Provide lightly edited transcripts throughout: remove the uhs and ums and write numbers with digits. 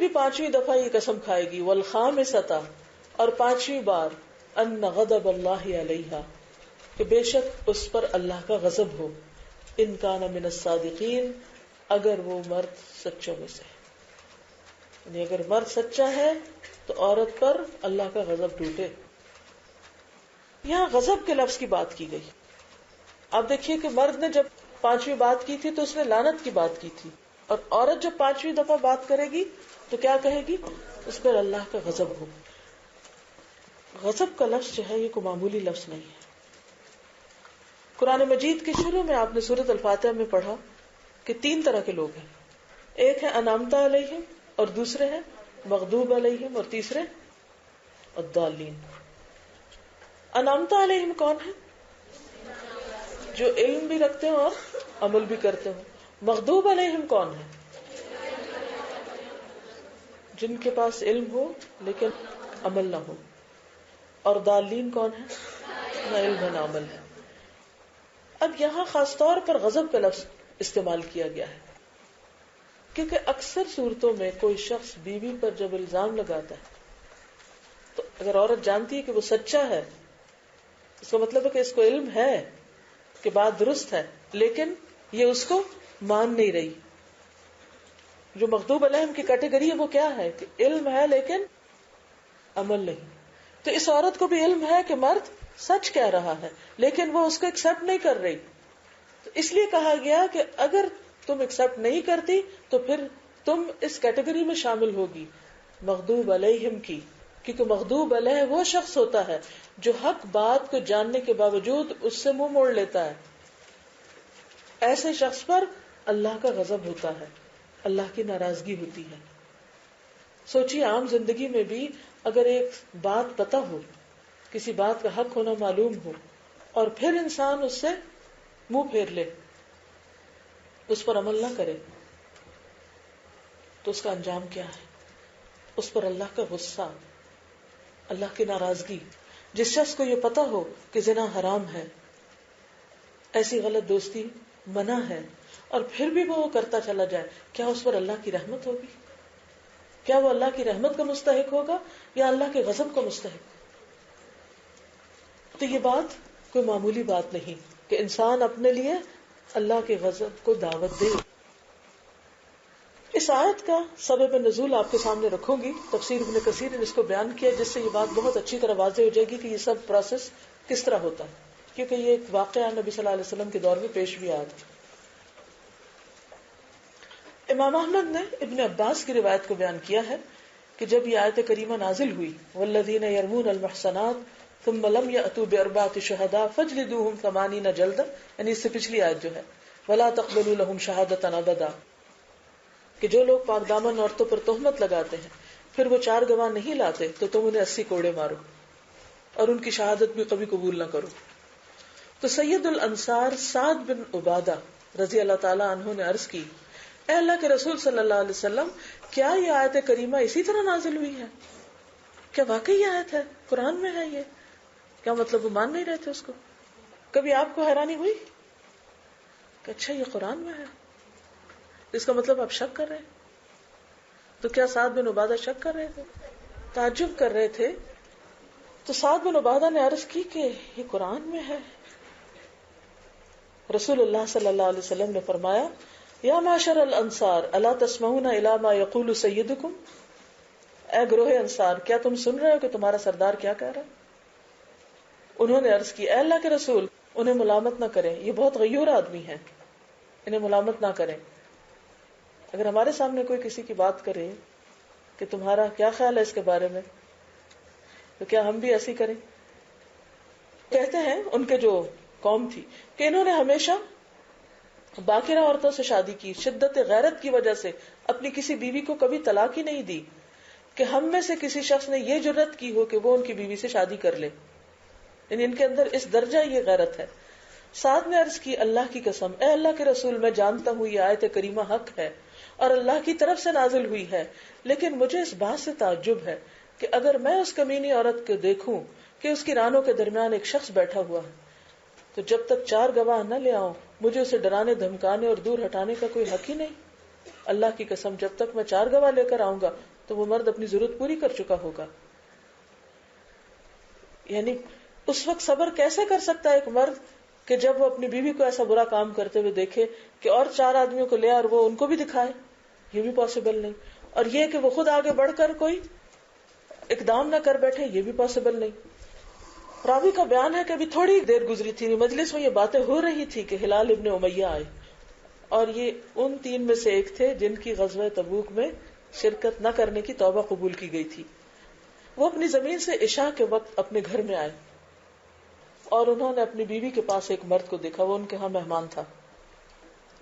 بھی 5ویں دفعہ یہ قسم کھائے گی، والخامسۃ، اور 5ویں بار، ان غضب اللہ علیہا، کہ بے شک اس پر اللہ کا غضب ہو، ان کان من الصادقین، اگر وہ مرد سچوں میں سے، یعنی اگر مرد سچا ہے تو عورت پر اللہ کا غضب ٹوٹے. یہاں غضب کے لفظ کی بات کی گئی. آپ دیکھیے کہ مرد نے جب 5ویں بات کی تھی تو اس نے لعنت کی بات کی تھی، اور عورت جب 5ویں دفعہ بات کرے گی تو کیا کہے گی؟ اس پر اللہ کا غضب ہو. غضب کا لفظ جو ہے یہ کوئی معمولی لفظ نہیں ہے. قرآن مجید کے شروع میں آپ نے سورۃ الفاتحہ میں پڑھا کہ 3 طرح کے لوگ ہیں. ایک ہے انعمت علیہم، اور دوسرے ہیں مغضوب علیہم، اور تیسرے الضالین. انعمت علیہم کون ہے؟ جو علم بھی رکھتے ہوں اور عمل بھی کرتے ہوں. مغضوب علیہم کون ہے؟ جن کے پاس علم ہو لیکن عمل نہ ہو. اور ضالین کون ہے؟ نہ علم ہے نہ عمل ہے. اب یہاں خاص طور پر غضب کا لفظ استعمال کیا گیا ہے کیونکہ اکثر صورتوں میں کوئی شخص بیوی پر جب الزام لگاتا ہے تو اگر عورت جانتی ہے کہ وہ سچا ہے، اس کا مطلب ہے کہ اس کو علم ہے کہ بات درست ہے، لیکن یہ اس کو مان نہیں رہی. جو مغضوب علیہم کی کیٹیگری ہے وہ کیا ہے؟ کہ علم ہے لیکن عمل نہیں. تو اس عورت کو بھی علم ہے کہ مرد سچ کہہ رہا ہے لیکن وہ اس کو ایکسپٹ نہیں کر رہی. تو اس لیے کہا گیا کہ اگر تم ایکسپٹ نہیں کرتی تو پھر تم اس کیٹیگری میں شامل ہوگی مغضوب علیہم کی، کیونکہ مغضوب علیہ وہ شخص ہوتا ہے جو حق بات کو جاننے کے باوجود اس سے منہ موڑ لیتا ہے. ایسے شخص پر اللہ کا غضب ہوتا ہے، اللہ کی ناراضگی ہوتی ہے. سوچیے عام زندگی میں بھی اگر ایک بات پتہ ہو، کسی بات کا حق ہونا معلوم ہو، اور پھر انسان اس سے منہ پھیر لے، اس پر عمل نہ کرے، تو اس کا انجام کیا ہے؟ اس پر اللہ کا غصہ، اللہ کی ناراضگی. جس شخص کو یہ پتہ ہو کہ زنا حرام ہے، ایسی غلط دوستی منع ہے، اور پھر بھی وہ کرتا چلا جائے، کیا اس پر اللہ کی رحمت ہوگی؟ کیا وہ اللہ کی رحمت کا مستحق ہوگا یا اللہ کے غضب کا مستحق؟ تو یہ بات کوئی معمولی بات نہیں کہ انسان اپنے لیے اللہ کے غضب کو دعوت دے. اس آیت کا سبب نزول آپ کے سامنے رکھوں گی. تفسیر ابن کثیر نے اس کو بیان کیا جس سے یہ بات بہت اچھی طرح واضح ہو جائے گی کہ یہ سب پروسیس کس طرح ہوتا ہے، کیونکہ یہ ایک واقعہ نبی صلی اللہ علیہ وسلم کے دور میں پیش بھی آیا تھا. امام احمد نے ابن عباس کی روایت کو بیان کیا ہے کہ جب یہ آیت کریمہ نازل ہوئی والذین یرمون المحصنات ثم لم یأتوا باربعۃ شہداء فاجلدوہم 80 جلدہ، یعنی اس سے پچھلی آیت جو ہے ولا تقبلوا لهم شہادۃ ابدا، کہ جو لوگ پاک دامن عورتوں پر تہمت لگاتے ہیں پھر وہ 4 گواہ نہیں لاتے تو تم انہیں 80 کوڑے مارو اور ان کی شہادت بھی کبھی قبول نہ کرو. تو سید الانصار سعد بن عبادہ رضی اللہ تعالی عنہ نے عرض کی، اے اللہ کے رسول صلی اللہ علیہ وسلم، کیا یہ آیت کریمہ اسی طرح نازل ہوئی ہے؟ کیا واقعی یہ آیت ہے؟ قرآن میں ہے یہ؟ کیا مطلب وہ مان نہیں رہے تھے اس کو؟ کبھی آپ کو حیرانی ہوئی کہ اچھا یہ قرآن میں ہے، اس کا مطلب آپ شک کر رہے ہیں؟ تو کیا سعد بن عبادہ شک کر رہے تھے؟ تعجب کر رہے تھے. تو سعد بن عبادہ نے عرض کی کہ یہ قرآن میں ہے. رسول اللہ صلی اللہ علیہ وسلم نے فرمایا، یا معشر الانصار الا تسمعون الی ما یقول سیدکم، اے گروہ انصار کیا تم سن رہے ہو کہ تمہارا سردار کیا کہہ رہا ہے؟ انہوں نے عرض کی، اے اللہ کے رسول انہیں ملامت نہ کریں، یہ بہت غیور آدمی ہے، انہیں ملامت نہ کریں. اگر ہمارے سامنے کوئی کسی کی بات کرے کہ تمہارا کیا خیال ہے اس کے بارے میں، تو کیا ہم بھی ایسی کریں؟ کہتے ہیں ان کے جو قوم تھی کہ انہوں نے ہمیشہ باقرہ عورتوں سے شادی کی، شدت غیرت کی وجہ سے اپنی کسی بیوی کو کبھی طلاق ہی نہیں دی کہ ہم میں سے کسی شخص نے یہ جرت کی ہو کہ وہ ان کی بیوی سے شادی کر لے، یعنی ان کے اندر اس درجہ یہ غیرت ہے. سعد نے عرض کی، اللہ کی قسم اے اللہ کے رسول میں جانتا ہوں یہ آیت کریمہ حق ہے اور اللہ کی طرف سے نازل ہوئی ہے، لیکن مجھے اس بات سے تعجب ہے کہ اگر میں اس کمینی عورت کو دیکھوں کہ اس کی رانوں کے درمیان ایک شخص بیٹھا ہوا ہے تو جب تک 4 گواہ نہ لے آؤں مجھے اسے ڈرانے دھمکانے اور دور ہٹانے کا کوئی حق ہی نہیں. اللہ کی قسم جب تک میں 4 گواہ لے کر آؤں گا تو وہ مرد اپنی ضرورت پوری کر چکا ہوگا. یعنی اس وقت صبر کیسے کر سکتا ہے ایک مرد کہ جب وہ اپنی بیوی کو ایسا برا کام کرتے ہوئے دیکھے کہ اور 4 آدمیوں کو لے اور وہ ان کو بھی دکھائے؟ یہ بھی پاسبل نہیں. اور یہ کہ وہ خود آگے بڑھ کر کوئی اقدام نہ کر بیٹھے، یہ بھی پاسبل نہیں. راوی کا بیان ہے کہ ابھی تھوڑی دیر گزری تھی، مجلس میں یہ باتیں ہو رہی تھی کہ ہلال ابن امیہ آئے، اور یہ ان 3 میں سے ایک تھے جن کی غزوہ تبوک میں شرکت نہ کرنے کی توبہ قبول کی گئی تھی. وہ اپنی زمین سے عشاء کے وقت اپنے گھر میں آئے اور انہوں نے اپنی بیوی کے پاس ایک مرد کو دیکھا، وہ ان کے ہاں مہمان تھا.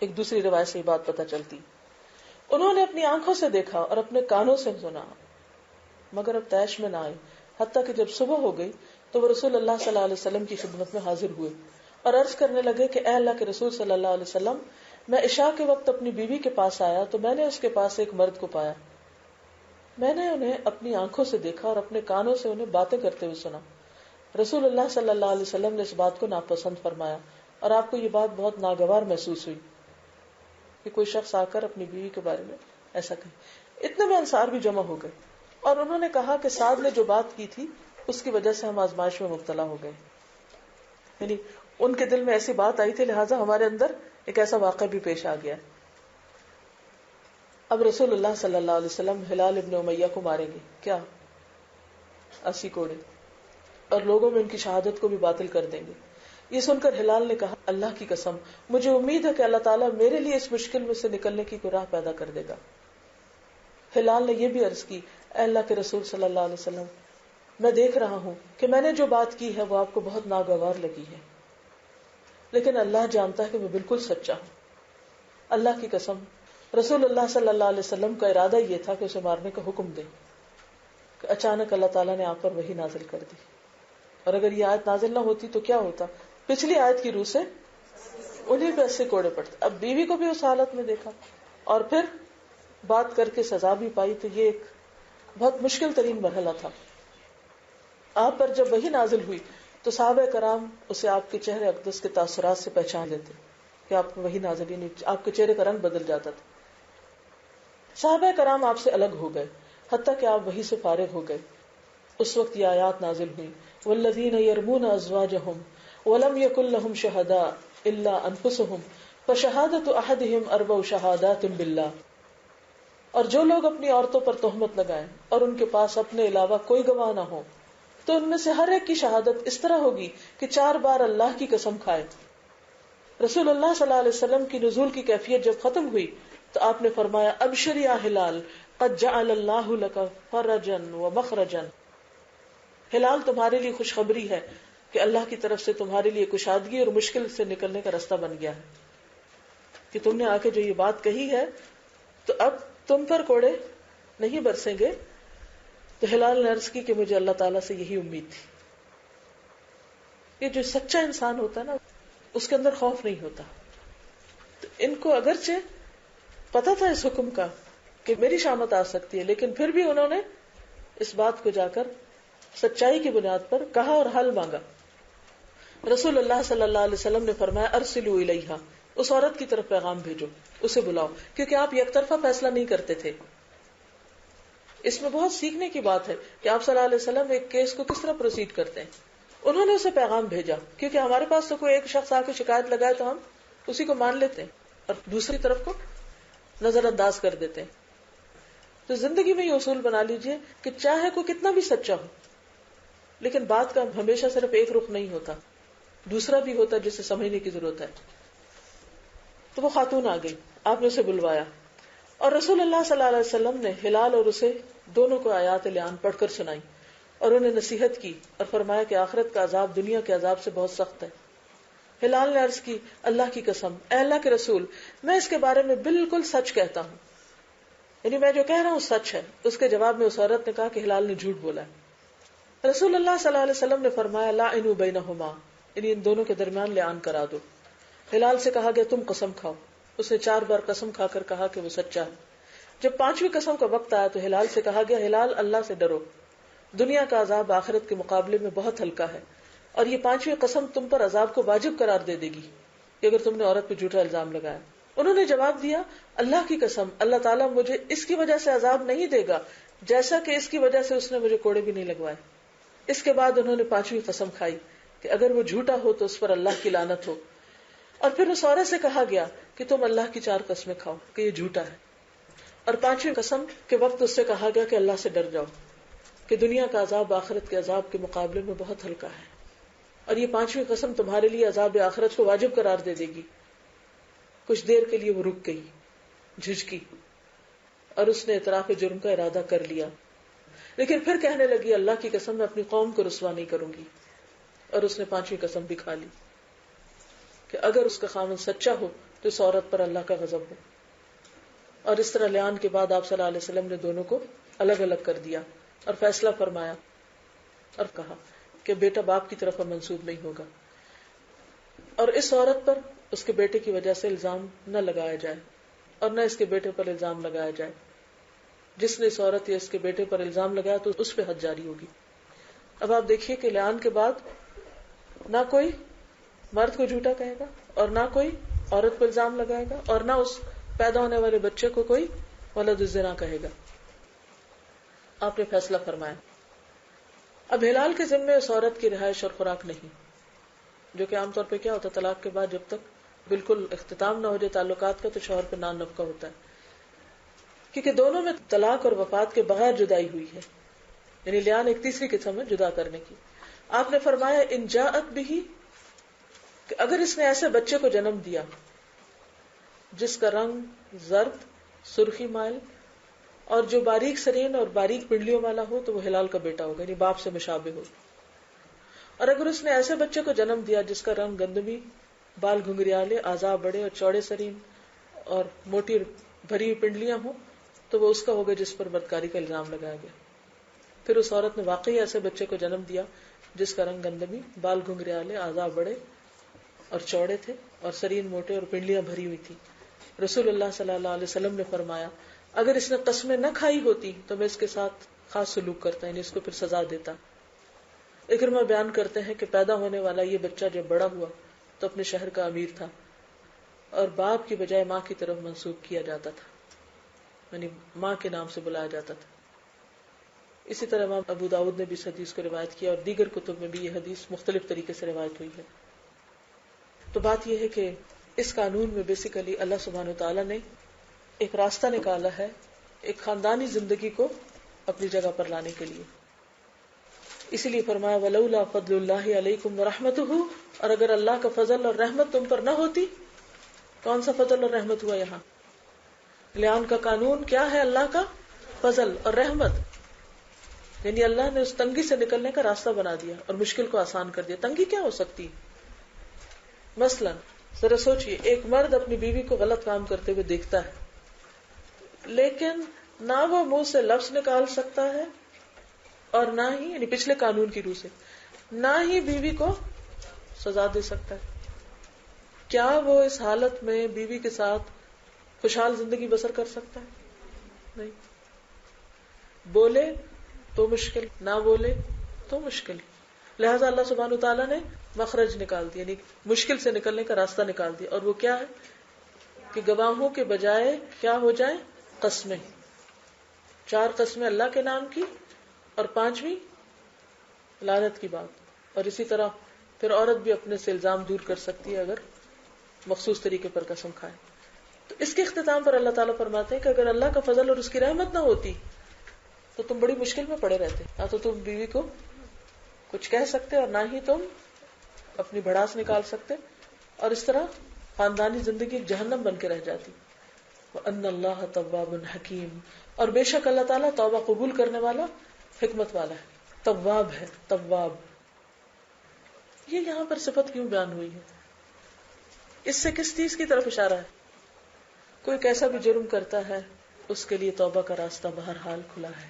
ایک دوسری روایت سے یہ بات پتہ چلتی. انہوں نے اپنی آنکھوں سے دیکھا اور اپنے کانوں سے سنا، مگر اب طیش میں نہ آئے، حتیٰ کہ جب صبح ہو گئی تو وہ رسول اللہ صلی اللہ علیہ وسلم کی خدمت میں حاضر ہوئے اور عرض کرنے لگے کہ اے اللہ کے رسول صلی اللہ علیہ وسلم، میں عشاء کے وقت اپنی بیوی کے پاس آیا تو میں نے اس کے پاس ایک مرد کو پایا. میں نے انہیں اپنی آنکھوں سے دیکھا اور اپنے کانوں سے انہیں باتیں کرتے ہوئے سنا. رسول اللہ صلی اللہ علیہ وسلم نے اس بات کو ناپسند فرمایا اور آپ کو یہ بات بہت ناگوار محسوس ہوئی کہ کوئی شخص آ کر اپنی بیوی کے بارے میں ایسا کہے. اتنے میں انصار بھی جمع ہو گئے اور انہوں نے کہا کہ سعد نے جو بات کی تھی اس کی وجہ سے ہم آزمائش میں مبتلا ہو گئے. یعنی ان کے دل میں ایسی بات آئی تھی، لہٰذا ہمارے اندر ایک ایسا واقعہ بھی پیش آ گیا. اب رسول اللہ صلی اللہ علیہ وسلم ہلال ابن امیہ کو ماریں گے، کیا 80 کوڑے، اور لوگوں میں ان کی شہادت کو بھی باطل کر دیں گے. یہ سن کر ہلال نے کہا اللہ کی قسم مجھے امید ہے کہ اللہ تعالیٰ میرے لیے اس مشکل میں سے نکلنے کی کوئی راہ پیدا کر دے گا. ہلال نے یہ بھی عرض کی اے اللہ کے رسول صلی اللہ علیہ وسلم، میں دیکھ رہا ہوں کہ میں نے جو بات کی ہے وہ آپ کو بہت ناگوار لگی ہے، لیکن اللہ جانتا ہے کہ میں بالکل سچا ہوں. اللہ کی قسم رسول اللہ صلی اللہ علیہ وسلم کا ارادہ یہ تھا کہ اسے مارنے کا حکم دے کہ اچانک اللہ تعالیٰ نے آپ پر وحی نازل کر دی، اور اگر یہ آیت نازل نہ ہوتی تو کیا ہوتا؟ پچھلی آیت کی روح سے انہیں پہ 80 کوڑے پڑتے. اب بیوی کو بھی اس حالت میں دیکھا اور پھر بات کر کے سزا بھی پائی، تو یہ ایک بہت مشکل ترین مرحلہ تھا. آپ پر جب وحی نازل ہوئی تو صحابہ کرام اسے آپ کے چہرے اقدس کے تاثرات سے پہچان لیتے کہ آپ کو وحی نازل، یعنی آپ کے چہرے کا رنگ بدل جاتا تھا. صحابہ کرام آپ سے الگ ہو گئے حتیٰ کہ آپ وحی سے فارغ ہو گئے. اس وقت یہ آیات نازل ہوئی والذین یرمون ازواجہم ولم یکن لہم شہداء الا انفسہم فشہادۃ احدہم 4 شہادات باللہ. اور جو لوگ اپنی عورتوں پر تہمت لگائیں اور ان کے پاس اپنے علاوہ کوئی گواہ نہ ہو تو ان میں سے ہر ایک کی شہادت اس طرح ہوگی کہ 4 بار اللہ کی قسم کھائے. رسول اللہ صلی اللہ علیہ وسلم کی نزول کی کیفیت جب ختم ہوئی تو آپ نے فرمایا ابشر یا ہلال قد جعل اللہ لک فرجا ومخرجا. ہلال تمہارے لیے خوشخبری ہے کہ اللہ کی طرف سے تمہارے لیے کشادگی اور مشکل سے نکلنے کا راستہ بن گیا ہے کہ تم نے آ کے جو یہ بات کہی ہے تو اب تم پر کوڑے نہیں برسیں گے. تو ہلال نے عرض کی کہ مجھے اللہ تعالیٰ سے یہی امید تھی. یہ جو سچا انسان ہوتا ہے نا اس کے اندر خوف نہیں ہوتا. تو ان کو اگرچہ پتا تھا اس حکم کا کہ میری شامت آ سکتی ہے، لیکن پھر بھی انہوں نے اس بات کو جا کر سچائی کی بنیاد پر کہا اور حل مانگا. رسول اللہ صلی اللہ علیہ وسلم نے فرمایا ارسلوا الیہا، اس عورت کی طرف پیغام بھیجو، اسے بلاؤ، کیونکہ آپ یک طرفہ فیصلہ نہیں کرتے تھے. اس میں بہت سیکھنے کی بات ہے کہ آپ صلی اللہ علیہ وسلم ایک کیس کو کس طرح پروسیڈ کرتے ہیں. انہوں نے اسے پیغام بھیجا کیونکہ ہمارے پاس تو کوئی ایک شخص آ کے شکایت لگائے تو ہم اسی کو مان لیتے ہیں اور دوسری طرف کو نظر انداز کر دیتے ہیں. تو زندگی میں یہ اصول بنا لیجئے کہ چاہے کوئی کتنا بھی سچا ہو لیکن بات کا ہمیشہ صرف ایک رخ نہیں ہوتا، دوسرا بھی ہوتا جسے سمجھنے کی ضرورت ہے. تو وہ خاتون آ گئی، آپ نے اسے بلوایا اور رسول اللہ صلی اللہ علیہ وسلم نے ہلال اور اسے دونوں کو آیات لعان پڑھ کر سنائی اور انہیں نصیحت کی اور فرمایا کہ آخرت کا عذاب دنیا کے عذاب سے بہت سخت ہے. ہلال نے عرض کی اللہ کی قسم اے اللہ کے رسول میں اس کے بارے میں بالکل سچ کہتا ہوں، یعنی میں جو کہہ رہا ہوں سچ ہے. اس کے جواب میں اس عورت نے کہا کہ ہلال نے جھوٹ بولا ہے. رسول اللہ صلی اللہ علیہ وسلم نے فرمایا لاعنوا بینہما، یعنی ان دونوں کے درمیان لعان کرا دو. ہلال سے کہا گیا تم قسم کھاؤ. اس نے 4 بار قسم کھا کر کہا کہ وہ سچا ہے. جب 5ویں قسم کا وقت آیا تو ہلال سے کہا گیا ہلال اللہ سے ڈرو، دنیا کا عذاب آخرت کے مقابلے میں بہت ہلکا ہے، اور یہ 5ویں قسم تم پر عذاب کو واجب قرار دے دے گی کہ اگر تم نے عورت پہ جھوٹا الزام لگایا. انہوں نے جواب دیا اللہ کی قسم اللہ تعالیٰ مجھے اس کی وجہ سے عذاب نہیں دے گا جیسا کہ اس کی وجہ سے اس نے مجھے کوڑے بھی نہیں لگوائے. اس کے بعد انہوں نے 5ویں قسم کھائی کہ اگر وہ جھوٹا ہو تو اس پر اللہ کی لعنت ہو. اور پھر اس عورت سے کہا گیا کہ تم اللہ کی 4 قسمیں کھاؤ کہ یہ جھوٹا ہے. اور 5ویں قسم کے وقت اس سے کہا گیا کہ اللہ سے ڈر جاؤ کہ دنیا کا عذاب آخرت کے عذاب کے مقابلے میں بہت ہلکا ہے، اور یہ 5ویں قسم تمہارے لیے عذاب آخرت کو واجب قرار دے دے گی. کچھ دیر کے لیے وہ رک گئی، جھجکی، اور اس نے اعتراف جرم کا ارادہ کر لیا، لیکن پھر کہنے لگی اللہ کی قسم میں اپنی قوم کو رسوا نہیں کروں گی. اور اس نے 5ویں قسم بھی کھا لی کہ اگر اس کا خامن سچا ہو تو اس عورت پر اللہ کا غضب ہو. اور اس طرح لعان کے بعد آپ صلی اللہ علیہ وسلم نے دونوں کو الگ الگ کر دیا اور فیصلہ فرمایا اور کہا کہ بیٹا باپ کی طرف منسوب نہیں ہوگا، اور اس عورت پر اس کے بیٹے کی وجہ سے الزام نہ لگایا جائے اور نہ اس کے بیٹے پر الزام لگایا جائے. جس نے اس عورت یا اس کے بیٹے پر الزام لگایا تو اس پہ حد جاری ہوگی. اب آپ دیکھیے کہ لعان کے بعد نہ کوئی مرد کو جھوٹا کہے گا اور نہ کوئی عورت پر الزام لگائے گا اور نہ اس پیدا ہونے والے بچے کو کوئی ولد الزنا کہے گا. آپ نے فیصلہ فرمایا. اب ہلال کے ذمے اس عورت کی رہائش اور خوراک نہیں، جو کہ عام طور پہ کیا ہوتا ہے طلاق کے بعد جب تک بالکل اختتام نہ ہو جائے تعلقات کا تو شوہر پہ نان نفقہ ہوتا ہے، کیونکہ دونوں میں طلاق اور وفات کے بغیر جدائی ہوئی ہے. یعنی لعان ایک تیسری قسم ہے جدا کرنے کی. آپ نے فرمایا ان جاءت بھی، کہ اگر اس نے ایسے بچے کو جنم دیا جس کا رنگ زرد سرخی مائل اور جو باریک سرین اور باریک پنڈلیوں والا ہو تو وہ ہلال کا بیٹا ہوگا، یعنی باپ سے مشابہ ہو. اور اگر اس نے ایسے بچے کو جنم دیا جس کا رنگ گندمی، بال گھنگریالے، اعضاء بڑے اور چوڑے سرین اور موٹی بھری ہوئی پنڈلیاں ہوں تو وہ اس کا ہوگا جس پر بدکاری کا الزام لگایا گیا. پھر اس عورت نے واقعی ایسے بچے کو جنم دیا جس کا رنگ گندمی، بال گھنگریالے، اعضاء بڑے اور چوڑے تھے اور سرین موٹے اور پنڈلیاں بھری ہوئی تھی. رسول اللہ صلی اللہ علیہ وسلم نے فرمایا اگر اس نے قسمیں نہ کھائی ہوتی تو میں اس کے ساتھ خاص سلوک کرتا، یعنی اس کو پھر سزا دیتا. اکرمہ بیان کرتے ہیں کہ پیدا ہونے والا یہ بچہ جب بڑا ہوا تو اپنے شہر کا امیر تھا اور باپ کی بجائے ماں کی طرف منسوب کیا جاتا تھا، یعنی ماں کے نام سے بلایا جاتا تھا. اسی طرح امام ابو داؤد نے بھی اس حدیث کو روایت کیا اور دیگر کتب میں بھی یہ حدیث مختلف طریقے سے روایت ہوئی ہے. تو بات یہ ہے کہ اس قانون میں بیسیکلی اللہ سبحانہ وتعالی نے ایک راستہ نکالا ہے ایک خاندانی زندگی کو اپنی جگہ پر لانے کے لیے. اسی لیے فرمایا ولولا فضل اللہ علیکم ورحمتہ، اور اگر اللہ کا فضل اور رحمت تم پر نہ ہوتی. کون سا فضل اور رحمت ہوا یہاں؟ لعان کا قانون کیا ہے؟ اللہ کا فضل اور رحمت، یعنی اللہ نے اس تنگی سے نکلنے کا راستہ بنا دیا اور مشکل کو آسان کر دیا. تنگی کیا ہو سکتی؟ مثلا ذرا سوچئے ایک مرد اپنی بیوی کو غلط کام کرتے ہوئے دیکھتا ہے لیکن نہ وہ منہ سے لفظ نکال سکتا ہے اور نہ ہی یعنی پچھلے قانون کی روح سے نہ ہی بیوی کو سزا دے سکتا ہے. کیا وہ اس حالت میں بیوی کے ساتھ خوشحال زندگی بسر کر سکتا ہے؟ نہیں. بولے تو مشکل، نہ بولے تو مشکل. لہذا اللہ سبحانہ وتعالیٰ نے مخرج نکال دیا، یعنی مشکل سے نکلنے کا راستہ نکال دیا. اور وہ کیا ہے کہ گواہوں کے بجائے کیا ہو جائیں؟ قسمیں. 4 قسمیں اللہ کے نام کی اور 5ویں لعنت کی بات. اور اسی طرح پھر عورت بھی اپنے سے الزام دور کر سکتی ہے اگر مخصوص طریقے پر قسم کھائے. تو اس کے اختتام پر اللہ تعالیٰ فرماتے ہیں کہ اگر اللہ کا فضل اور اس کی رحمت نہ ہوتی تو تم بڑی مشکل میں پڑے رہتے. نہ تو تم بیوی کو کچھ کہہ سکتے اور نہ ہی تم اپنی بھڑاس نکال سکتے، اور اس طرح خاندانی زندگی ایک جہنم بن کے رہ جاتی. وَأَنَّ اللَّهَ تَوَّابٌ حَكِيمٌ، اور بے شک اللہ تعالیٰ توبہ قبول کرنے والا حکمت والا ہے، تواب ہے. تواب یہ یہاں پر صفت کیوں بیان ہوئی ہے؟ اس سے کس چیز کی طرف اشارہ ہے؟ کوئی کیسا بھی جرم کرتا ہے اس کے لیے توبہ کا راستہ بہرحال کھلا ہے.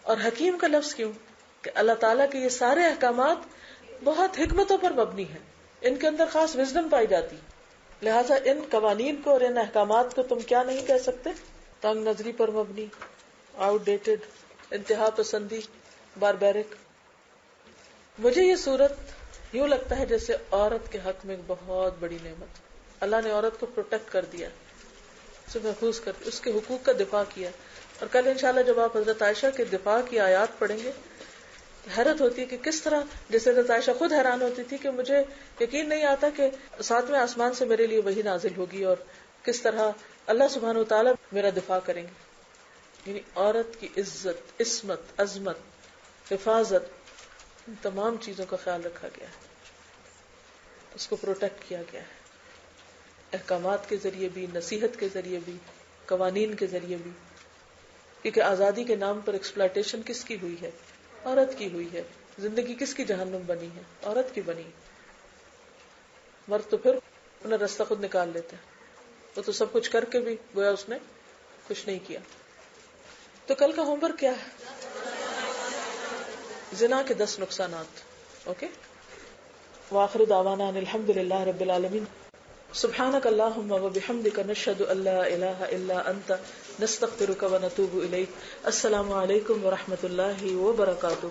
اور حکیم کا لفظ کیوں؟ کہ اللہ تعالیٰ کے یہ سارے احکامات بہت حکمتوں پر مبنی ہیں، ان کے اندر خاص وزڈم پائی جاتی. لہٰذا ان قوانین کو اور ان احکامات کو تم کیا نہیں کہہ سکتے؟ تنگ نظری پر مبنی، آؤٹ ڈیٹڈ، انتہا پسندی، باربیرک. مجھے یہ صورت یوں لگتا ہے جیسے عورت کے حق میں ایک بہت بڑی نعمت. اللہ نے عورت کو پروٹیکٹ کر دیا، اسے محفوظ کر، اس کے حقوق کا دفاع کیا. اور کل انشاءاللہ جب آپ حضرت عائشہ کے دفاع کی آیات پڑھیں گے، حیرت ہوتی ہے کہ کس طرح، جیسے حضرت عائشہ خود حیران ہوتی تھی کہ مجھے یقین نہیں آتا کہ ساتویں آسمان سے میرے لیے وحی نازل ہوگی اور کس طرح اللہ سبحانہ وتعالی میرا دفاع کریں گے. یعنی عورت کی عزت، عصمت، عظمت، حفاظت، ان تمام چیزوں کا خیال رکھا گیا ہے، اس کو پروٹیکٹ کیا گیا ہے، احکامات کے ذریعے بھی، نصیحت کے ذریعے بھی، قوانین کے ذریعے بھی. کیونکہ آزادی کے نام پر ایکسپلائٹیشن کس کی ہوئی ہے؟ عورت کی ہوئی ہے. زندگی کس کی جہنم بنی ہے؟ عورت کی بنی. مرد تو پھر اپنا راستہ خود نکال لیتے ہیں، وہ تو سب کچھ کر کے بھی گویا اس نے کچھ نہیں کیا. تو کل کا ہوم ورک کیا ہے؟ زنا کے 10 نقصانات. اوکے. وآخر دعوانا ان الحمد للہ رب العالمین. سبحانک اللہم وبحمدک نشہد ان لا الہ الا انت نستغفرک ونتوب الیک. السلام علیکم ورحمۃ اللہ وبرکاتہ.